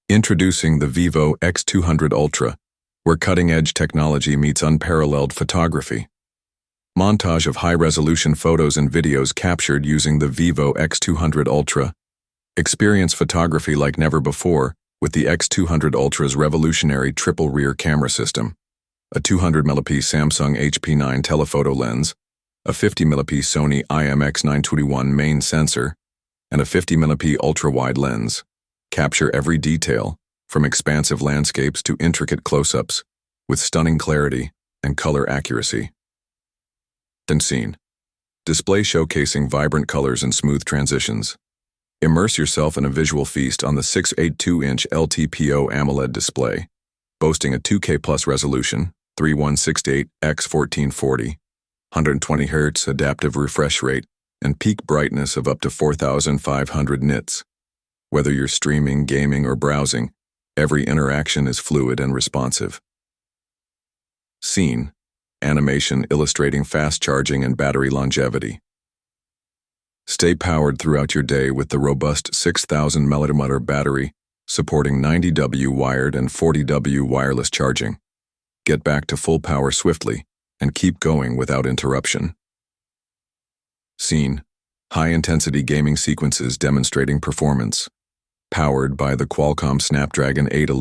Introducing the Vivo X200 Ultra, where cutting-edge technology meets unparalleled photography. Montage of high-resolution photos and videos captured using the Vivo X200 Ultra. Experience photography like never before with the X200 Ultra's revolutionary triple-rear camera system, a 200-megapixel Samsung HP9 telephoto lens, a 50-megapixel Sony IMX921 main sensor, and a 50-megapixel ultra-wide lens. Capture every detail, from expansive landscapes to intricate close-ups, with stunning clarity and color accuracy. Scene. Display showcasing vibrant colors and smooth transitions. Immerse yourself in a visual feast on the 682-inch LTPO AMOLED display, boasting a 2K plus resolution, 3168 x 1440, 120 Hz adaptive refresh rate, and peak brightness of up to 4,500 nits. Whether you're streaming, gaming, or browsing, every interaction is fluid and responsive. Scene. Animation illustrating fast charging and battery longevity. Stay powered throughout your day with the robust 6,000 mAh battery, supporting 90W wired and 40W wireless charging. Get back to full power swiftly and keep going without interruption. Scene. High-intensity gaming sequences demonstrating performance. Powered by the Qualcomm Snapdragon 8 Elite.